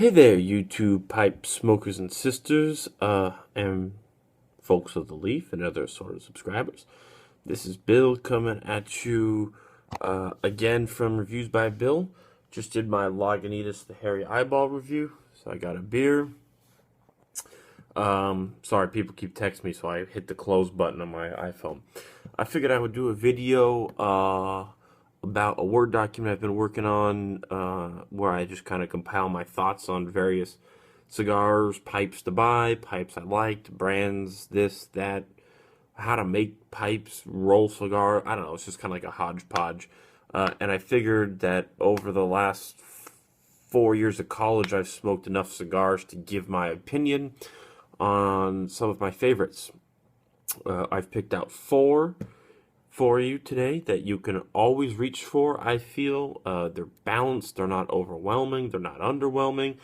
Hey there, YouTube pipe smokers and sisters, and folks of the Leaf and other sort of subscribers. This is Bill coming at you again from Reviews by Bill. Just did my Lagunitas the Hairy Eyeball review, so I got a beer. Sorry, people keep texting me, so I hit the close button on my iPhone. I figured I would do a video about a Word document I've been working on where I just kind of compile my thoughts on various cigars, pipes to buy, pipes I liked, brands, this, that, how to make pipes, roll cigar. I don't know, it's just kind of like a hodgepodge. And I figured that over the last 4 years of college, I've smoked enough cigars to give my opinion on some of my favorites. I've picked out four for you today that you can always reach for. I feel they're balanced, they're not overwhelming, they're not underwhelming.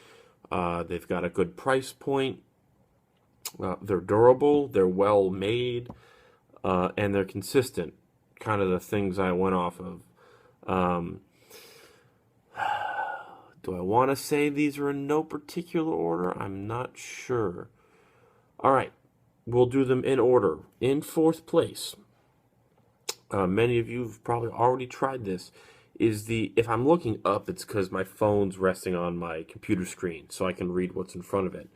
They've got a good price point. They're durable, they're well made, and they're consistent. Kind of the things I went off of. Do I want to say these are in no particular order? I'm not sure. All right, we'll do them in order. In fourth place, many of you have probably already tried this, is if I'm looking up, it's because my phone's resting on my computer screen, so I can read what's in front of it.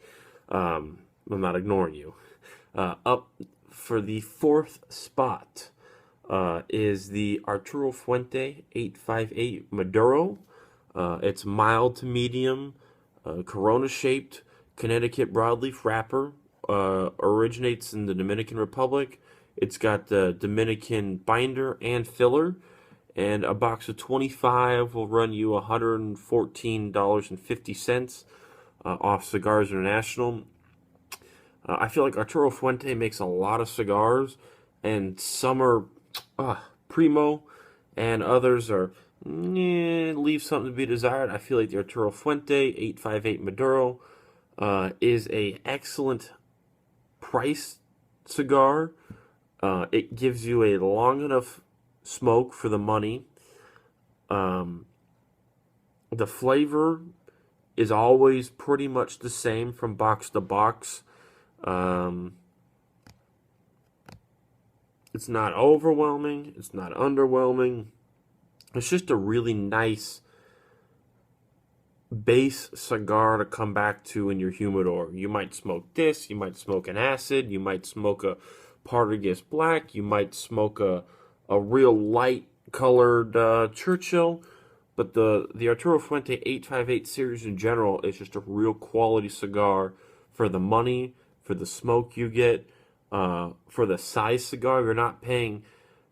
I'm not ignoring you. Up for the fourth spot is the Arturo Fuente 858 Maduro. It's mild to medium, Corona-shaped, Connecticut broadleaf wrapper. Originates in the Dominican Republic. It's got the Dominican binder and filler, and a box of 25 will run you $114.50 off Cigars International. I feel like Arturo Fuente makes a lot of cigars, and some are primo, and others are leave something to be desired. I feel like the Arturo Fuente 858 Maduro is a excellent price cigar. It gives you a long enough smoke for the money. The flavor is always pretty much the same from box to box. It's not overwhelming. It's not underwhelming. It's just a really nice base cigar to come back to in your humidor. You might smoke this, you might smoke an acid, you might smoke a Partagas Black, you might smoke a real light colored Churchill, but the Arturo Fuente 858 series in general is just a real quality cigar for the money, for the smoke you get, for the size cigar. You're not paying,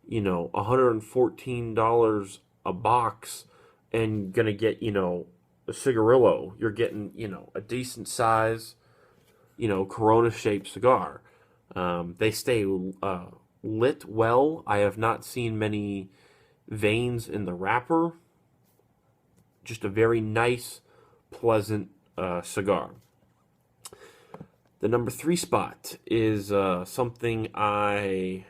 $114 a box and gonna get, a cigarillo. You're getting, a decent size, Corona-shaped cigar. They stay lit well. I have not seen many veins in the wrapper. Just a very nice, pleasant cigar. The number 3 spot is something I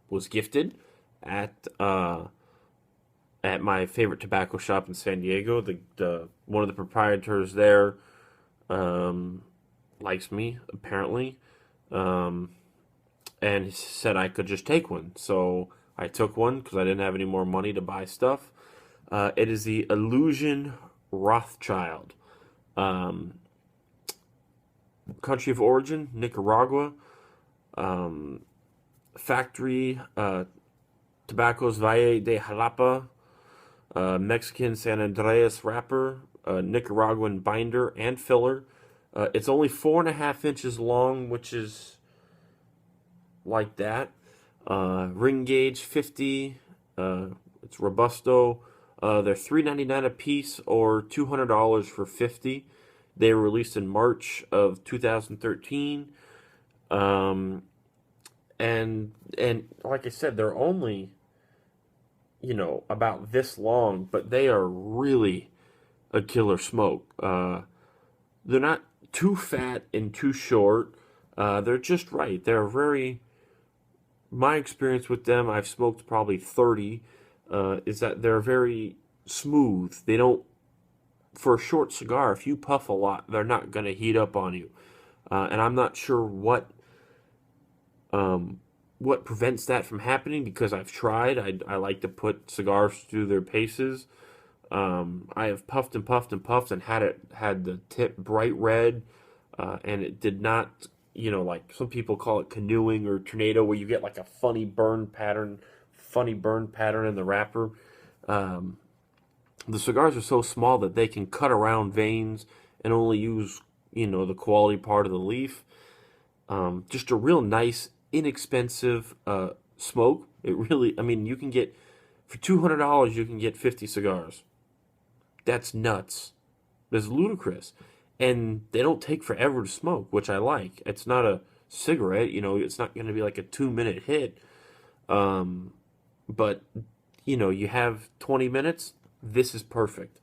was gifted at my favorite tobacco shop in San Diego. The one of the proprietors there likes me, apparently, and he said I could just take one. So I took one because I didn't have any more money to buy stuff. It is the Illusion Rothschild. Country of origin, Nicaragua. Factory, Tobaccos Valle de Jalapa. Mexican San Andreas wrapper, Nicaraguan binder and filler. It's only 4.5 inches long, which is like that. Ring gauge 50. It's Robusto. They're $3.99 a piece or $200 for 50. They were released in March of 2013. And like I said, they're only about this long, but they are really a killer smoke. They're not too fat and too short. They're just right. They're my experience with them, I've smoked probably 30, is that they're very smooth. They don't for a short cigar, if you puff a lot, they're not going to heat up on you. And I'm not sure what prevents that from happening, because I've tried. I like to put cigars through their paces. I have puffed and puffed and puffed and had the tip bright red, and it did not, like some people call it canoeing or tornado, where you get like a funny burn pattern in the wrapper. The cigars are so small that they can cut around veins and only use, the quality part of the leaf. Just a real nice, inexpensive smoke. It really, I mean, you can get, for $200, you can get 50 cigars. That's nuts. That's ludicrous. And they don't take forever to smoke, which I like. It's not a cigarette, it's not going to be like a 2-minute hit. But, you have 20 minutes, this is perfect.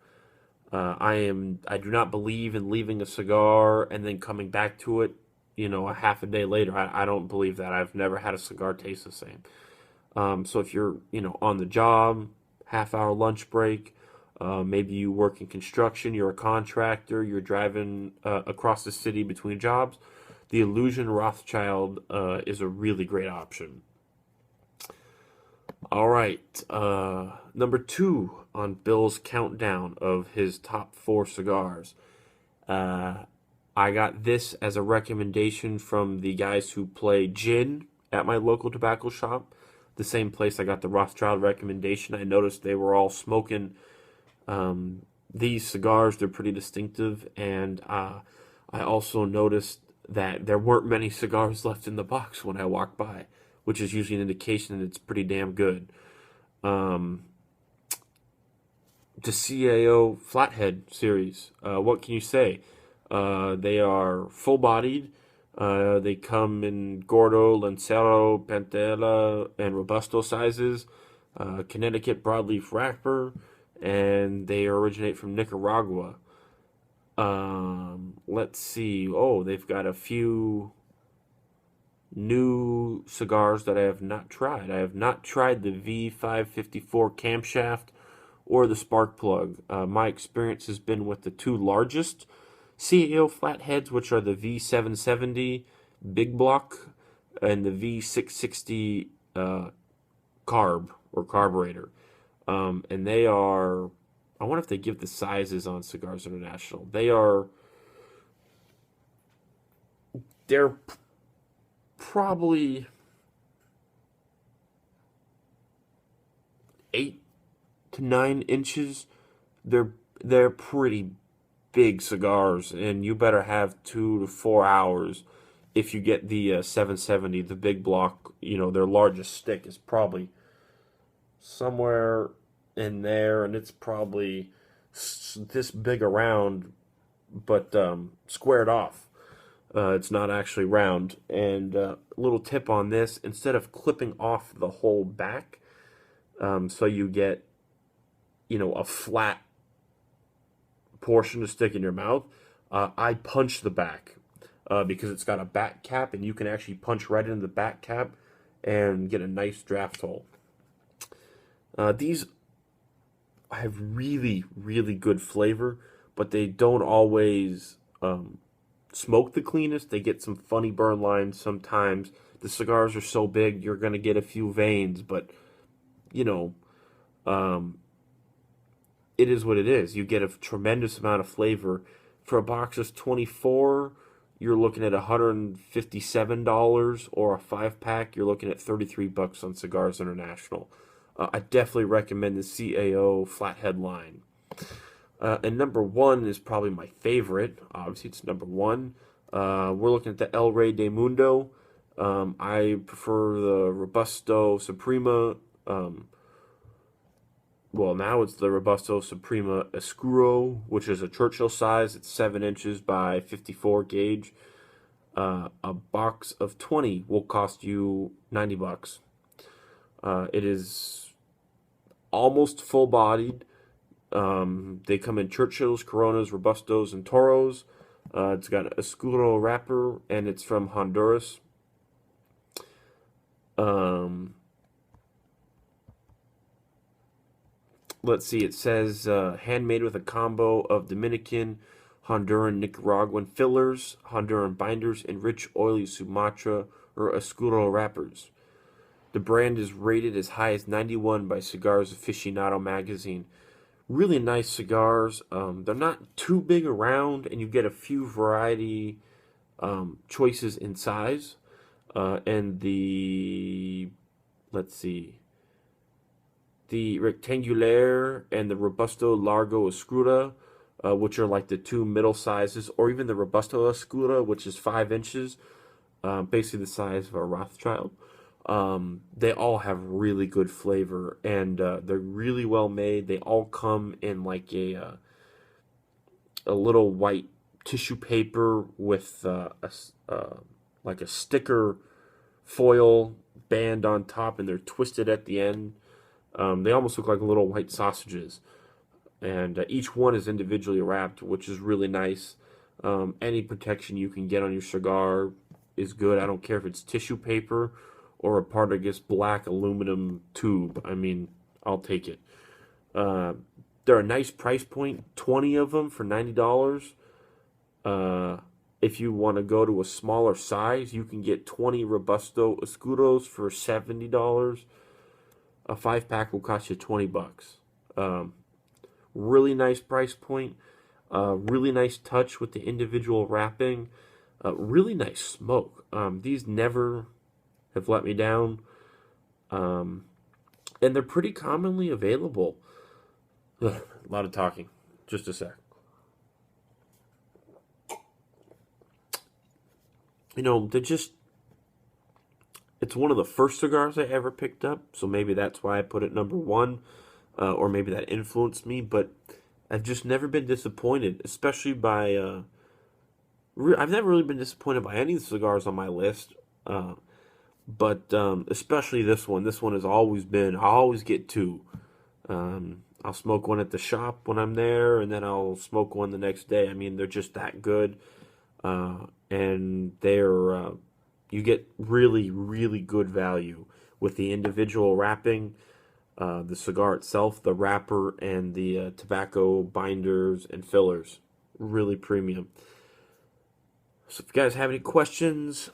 I do not believe in leaving a cigar and then coming back to it, a half a day later. I don't believe that. I've never had a cigar taste the same. So if you're, on the job, half-hour lunch break, maybe you work in construction, you're a contractor, you're driving across the city between jobs, the Illusion Rothschild is a really great option. All right, number 2 on Bill's countdown of his top 4 cigars. I got this as a recommendation from the guys who play gin at my local tobacco shop. The same place I got the Rothschild recommendation. I noticed they were all smoking these cigars. They're pretty distinctive, and I also noticed that there weren't many cigars left in the box when I walked by, which is usually an indication that it's pretty damn good. The CAO Flathead series, what can you say? They are full-bodied. They come in Gordo, Lancero, Pantera, and Robusto sizes. Connecticut broadleaf wrapper, and they originate from Nicaragua. Let's see. Oh, they've got a few new cigars that I have not tried. I have not tried the V554 camshaft or the spark plug. My experience has been with the 2 largest CAO flatheads, which are the V770 big block and the V660 carb or carburetor. And they are, I wonder if they give the sizes on Cigars International. They're probably 8 to 9 inches. They're pretty big cigars, and you better have 2 to 4 hours if you get the 770, the big block. Their largest stick is probably somewhere in there, and it's probably this big around, but squared off. It's not actually round. And a little tip on this: instead of clipping off the whole back, so you get, a flat portion to stick in your mouth, I punch the back because it's got a back cap, and you can actually punch right into the back cap and get a nice draft hole. These have really, really good flavor, but they don't always smoke the cleanest. They get some funny burn lines sometimes. The cigars are so big, you're going to get a few veins, but, it is what it is. You get a tremendous amount of flavor. For a box of 24, you're looking at $157, or a 5-pack, you're looking at $33 on Cigars International. I definitely recommend the CAO Flathead line. And number 1 is probably my favorite. Obviously, it's number 1. We're looking at the El Rey de Mundo. I prefer the Robusto Suprema. Well, now it's the Robusto Suprema Escuro, which is a Churchill size. It's 7 inches by 54 gauge. A box of 20 will cost you $90. It is almost full-bodied. They come in Churchills, Coronas, Robustos, and Toros. It's got an Escuro wrapper, and it's from Honduras. let's see, it says handmade with a combo of Dominican, Honduran, Nicaraguan fillers, Honduran binders, and rich, oily Sumatra or Oscuro wrappers. The brand is rated as high as 91 by Cigars Aficionado magazine. Really nice cigars. They're not too big around, and you get a few variety choices in size. And let's see, the Rectangulaire and the Robusto Largo Oscura, which are like the two middle sizes, or even the Robusto Oscura, which is 5 inches, basically the size of a Rothschild. They all have really good flavor, and they're really well made. They all come in like a little white tissue paper with like a sticker foil band on top, and they're twisted at the end. They almost look like little white sausages, and each one is individually wrapped, which is really nice. Any protection you can get on your cigar is good. I don't care if it's tissue paper or a part of this black aluminum tube. I mean, I'll take it. They're a nice price point, 20 of them for $90. If you want to go to a smaller size, you can get 20 Robusto Oscuros for $70. A 5-pack will cost you $20. Really nice price point. Really nice touch with the individual wrapping. Really nice smoke. These never have let me down. And they're pretty commonly available. Ugh, a lot of talking. Just a sec. You know, it's one of the first cigars I ever picked up, so maybe that's why I put it number 1, or maybe that influenced me, but I've just never been disappointed, especially by, I've never really been disappointed by any of the cigars on my list, but especially this one. This one has always been, I always get 2. I'll smoke one at the shop when I'm there, and then I'll smoke one the next day. I mean, they're just that good. And they're you get really, really good value with the individual wrapping, the cigar itself, the wrapper, and the tobacco binders and fillers. Really premium. So if you guys have any questions,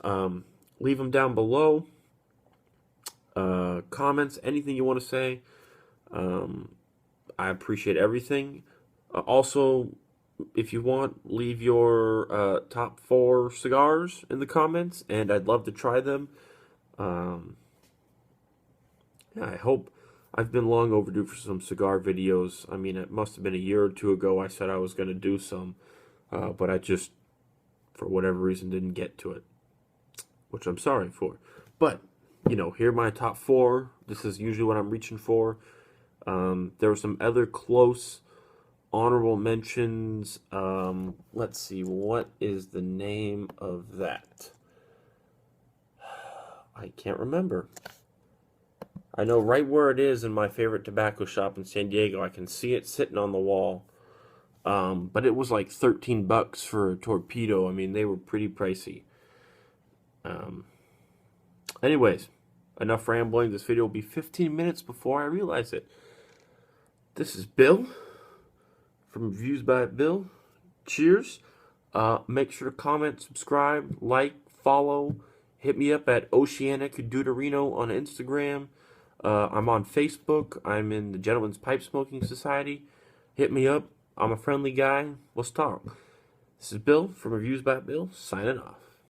leave them down below. Comments, anything you want to say. I appreciate everything. Also, if you want, leave your top 4 cigars in the comments, and I'd love to try them. Yeah, I hope. I've been long overdue for some cigar videos. I mean, it must have been a year or 2 ago I said I was going to do some, but I just, for whatever reason, didn't get to it, which I'm sorry for. But, you know, here are my top 4. This is usually what I'm reaching for. There were some other close honorable mentions. Let's see, what is the name of that? I can't remember. I know right where it is in my favorite tobacco shop in San Diego. I can see it sitting on the wall. But it was like $13 for a torpedo. I mean, they were pretty pricey. Anyways, enough rambling. This video will be 15 minutes before I realize it. This is Bill from Reviews by Bill. Cheers. Make sure to comment, subscribe, like, follow. Hit me up at Oceanic Deuterino on Instagram. I'm on Facebook. I'm in the Gentleman's Pipe Smoking Society. Hit me up. I'm a friendly guy. Let's talk. This is Bill from Reviews by Bill, signing off.